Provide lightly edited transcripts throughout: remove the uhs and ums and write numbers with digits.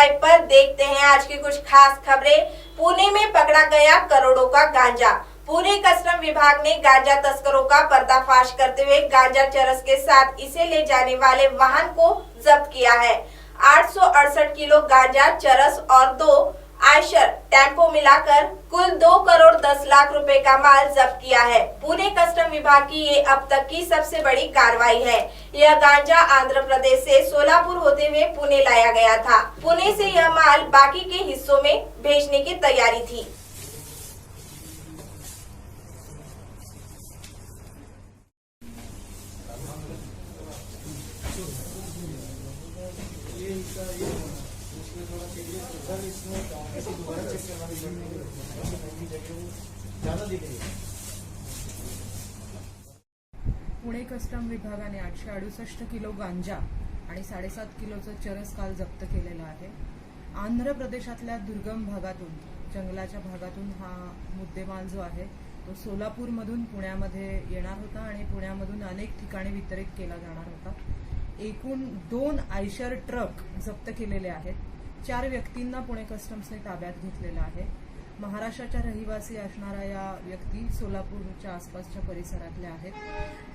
Live पर देखते हैं आज की कुछ खास खबरें। पुणे में पकड़ा गया करोड़ों का गांजा। पुणे कस्टम विभाग ने गांजा तस्करों का पर्दाफाश करते हुए गांजा चरस के साथ इसे ले जाने वाले वाहन को जब्त किया है। 868 किलो गांजा चरस और 2 आयशर टेम्पो मिलाकर कुल 2 करोड़ 10 लाख रुपए का माल जब्त किया है। पुणे कस्टम विभाग की ये अब तक की सबसे बड़ी कार्रवाई है। यह गांजा आंध्र प्रदेश से सोलापुर होते हुए पुणे लाया गया था। पुणे से यह माल बाकी के हिस्सों में भेजने की तैयारी थी। पुणे कस्टम विभागाने 868 किलो गांजा आणि 7.5 किलोचं चरस काल जप्त केलेलं आहे। आंध्र प्रदेशातल्या दुर्गम भागातून, जंगलाच्या भागातून हा मुद्देमाल जो आहे तो सोलापूरमधून पुण्यामध्ये येणार होता आणि पुण्यामधून अनेक ठिकाणी वितरित केला जाणार होता। एकूण 2 आयशर ट्रक जप्त केलेले आहेत। 4 व्यक्तींना पुणे कस्टम्सने ताब्यात घेतलेलं आहे। महाराष्ट्राच्या रहिवासी असणाऱ्या या व्यक्ती सोलापूरच्या आसपासच्या परिसरातल्या आहेत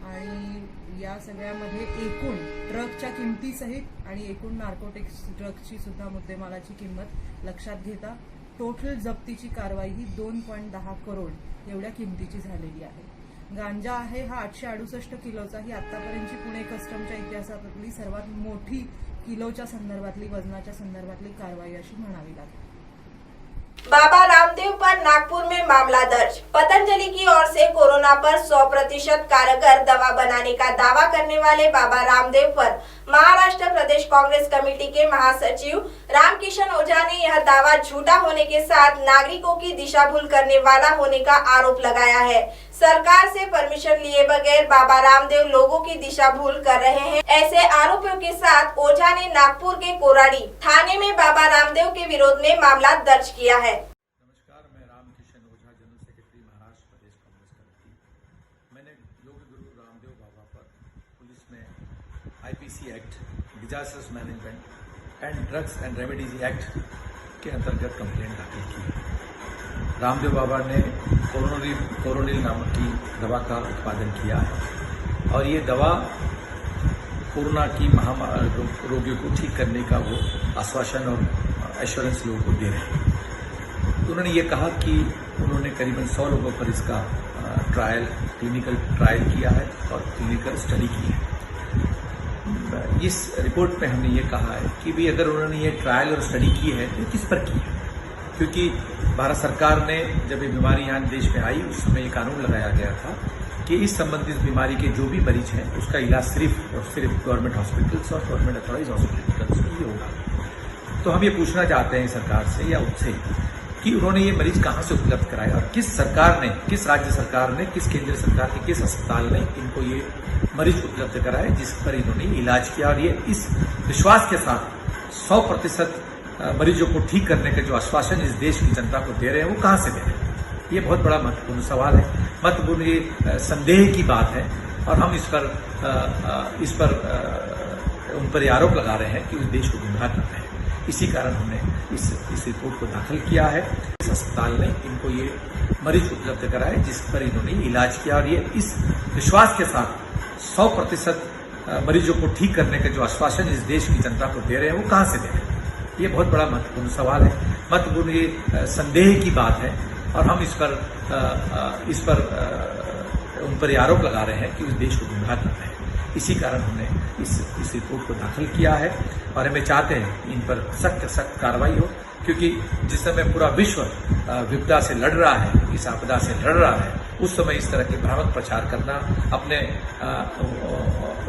आणि या सगळ्यामध्ये एकूण ट्रकच्या किमतीसहित आणि एकूण नार्कोटिक्स ड्रग्सची सुद्धा मुद्देमालाची किंमत लक्षात घेता टोटल जप्तीची कारवाई ही 2.10 करोड एवढ्या किमतीची झालेली आहे। गांजा आहे हा 868 किलोचा ही आतापर्यंतची पुणे कस्टमच्या इतिहासातली सर्वात मोठी किलोच्या संदर्भातली, वजनाच्या संदर्भातली कारवाई अशी म्हणावी लागेल। बाबा रामदेव पर नागपुर में मामला दर्ज। पतंजलि की ओर से कोरोना पर 100% कारगर दवा बनाने का दावा करने वाले बाबा रामदेव पर महाराष्ट्र प्रदेश कांग्रेस कमेटी के महासचिव रामकिशन ओझा ने यह दावा झूठा होने के साथ नागरिकों की दिशा भूल करने वाला होने का आरोप लगाया है। सरकार से परमिशन लिए बगैर बाबा रामदेव लोगों की दिशा भूल कर रहे हैं। ऐसे आरोपों के साथ ओझा ने नागपुर के कोराडी थाने में बाबा रामदेव के विरोध में मामला दर्ज किया है। नमस्कार, मैं रामकिशन ओझा, जनरल सेक्रेटरी महाराष्ट्र प्रदेश कांग्रेस कमेटी। मैंने योग गुरु रामदेव बाबा पर पुलिस में IPC act, disasters management and drugs and remedies act के अंतर्गत कंप्लेंट दाखिल की। रामदेव बाबा ने कोरोनिल नामक की दवा का उत्पादन किया है और ये दवा कोरोना की महामारी रोगियों को ठीक करने का वो आश्वासन और एश्योरेंस लोगों को दे रहे हैं। उन्होंने ये कहा कि उन्होंने करीबन 100 लोगों पर इसका क्लिनिकल ट्रायल किया है और क्लिनिकल स्टडी की है। इस रिपोर्ट में हमने ये कहा है कि भी अगर उन्होंने ये ट्रायल और स्टडी की है तो किस पर की है, क्योंकि भारत सरकार ने जब ये बीमारी यहाँ देश में आई उस समय ये कानून लगाया गया था कि इस संबंधित बीमारी के जो भी मरीज हैं उसका इलाज सिर्फ और सिर्फ गवर्नमेंट हॉस्पिटल्स और गवर्नमेंट अथॉराइज हॉस्पिटल्स में ही होगा। तो हम ये पूछना चाहते हैं सरकार से या उनसे कि उन्होंने ये मरीज कहाँ से उपलब्ध कराए और किस सरकार ने, किस राज्य सरकार ने, किस केंद्र सरकार के किस अस्पताल ने इनको ये मरीज उपलब्ध कराए जिस पर इन्होंने इलाज किया और ये इस विश्वास के साथ 100% मरीजों को ठीक करने का जो आश्वासन इस देश की जनता को दे रहे हैं वो कहाँ से दे रहे हैं। ये बहुत बड़ा महत्वपूर्ण सवाल है, महत्वपूर्ण ये संदेह की बात है और हम इस पर उन पर आरोप लगा रहे हैं कि उस देश को गुमराह कर रहे हैं। इसी कारण हमने इस रिपोर्ट को दाखिल किया है। इस अस्पताल ने इनको ये मरीज उपलब्ध कराए जिस पर इन्होंने इलाज किया और ये इस विश्वास के साथ 100% मरीजों को ठीक करने का जो आश्वासन इस देश की जनता को दे रहे हैं वो कहाँ से दे रहे हैं। ये बहुत बड़ा महत्वपूर्ण सवाल है, महत्वपूर्ण ये संदेह की बात है और हम इस पर उन पर आरोप लगा रहे हैं कि उस देश को गुमराह कर रहे हैं। इसी कारण हमने इस रिपोर्ट को दाखिल किया है और हमें चाहते हैं कि इन पर सख्त कार्रवाई हो, क्योंकि जिस समय पूरा विश्व विपदा से लड़ रहा है, इस आपदा से लड़ रहा है, उस समय इस तरह के भ्रामक प्रचार करना, अपने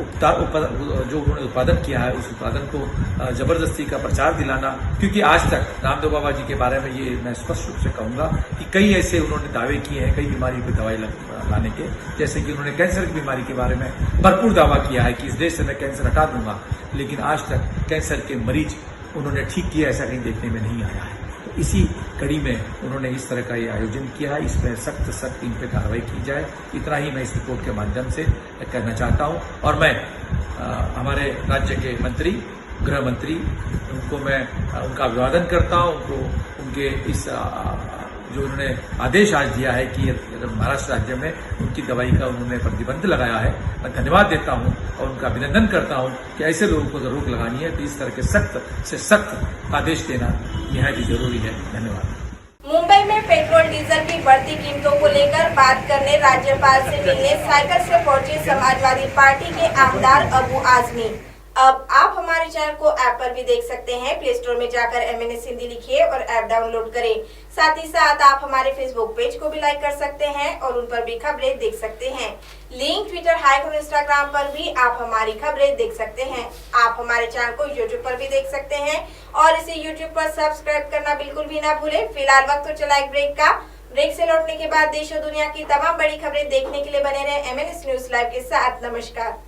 जो उन्होंने उत्पादन किया है उस उत्पादन को जबरदस्ती का प्रचार दिलाना, क्योंकि आज तक रामदेव बाबा जी के बारे में ये मैं स्पष्ट रूप से कहूंगा कि कई ऐसे उन्होंने दावे किए हैं कई बीमारी पर दवाई लाने के, जैसे कि उन्होंने कैंसर की बीमारी के बारे में भरपूर दावा किया है कि इस देश से मैं कैंसर हटा दूंगा, लेकिन आज तक कैंसर के मरीज उन्होंने ठीक किया ऐसा कहीं देखने में नहीं आया है। तो इसी कड़ी में उन्होंने इस तरह का ये आयोजन किया है, इसमें सख्त इन पर कार्रवाई की जाए। इतना ही मैं इस रिपोर्ट के माध्यम से कहना चाहता हूं और मैं हमारे राज्य के मंत्री गृह मंत्री, उनको मैं उनका अभिवादन करता हूं। उनको उनके इस जो उन्होंने आदेश आज दिया है कि महाराष्ट्र राज्य में उनकी दवाई का उन्होंने प्रतिबंध लगाया है, मैं धन्यवाद देता हूं और उनका अभिनंदन करता हूं कि ऐसे लोगों को रोक लगानी है तो इस तरह के सख्त से सख्त आदेश देना निहायत ही जरूरी है। धन्यवाद। मुंबई में पेट्रोल डीजल की बढ़ती कीमतों को लेकर बात करने राज्यपाल से मिलने साइकिल से पहुंचे समाजवादी पार्टी के आमदार अबू आजमी। अब आप हमारे चैनल को ऐप पर भी देख सकते हैं। प्ले स्टोर में जाकर MNS हिंदी लिखिए और ऐप डाउनलोड करें। साथ ही साथ आप हमारे फेसबुक पेज को भी लाइक कर सकते हैं और उन पर भी खबरें देख सकते हैं। लिंक ट्विटर, हाइक और इंस्टाग्राम पर भी आप हमारी खबरें देख सकते हैं। आप हमारे चैनल को यूट्यूब पर भी देख सकते हैं और इसे यूट्यूब पर सब्सक्राइब करना बिल्कुल भी ना भूलें। फिलहाल वक्त तो चला एक ब्रेक का। ब्रेक से लौटने के बाद देश और दुनिया की तमाम बड़ी खबरें देखने के लिए बने रहे MNS न्यूज लाइव के साथ। नमस्कार।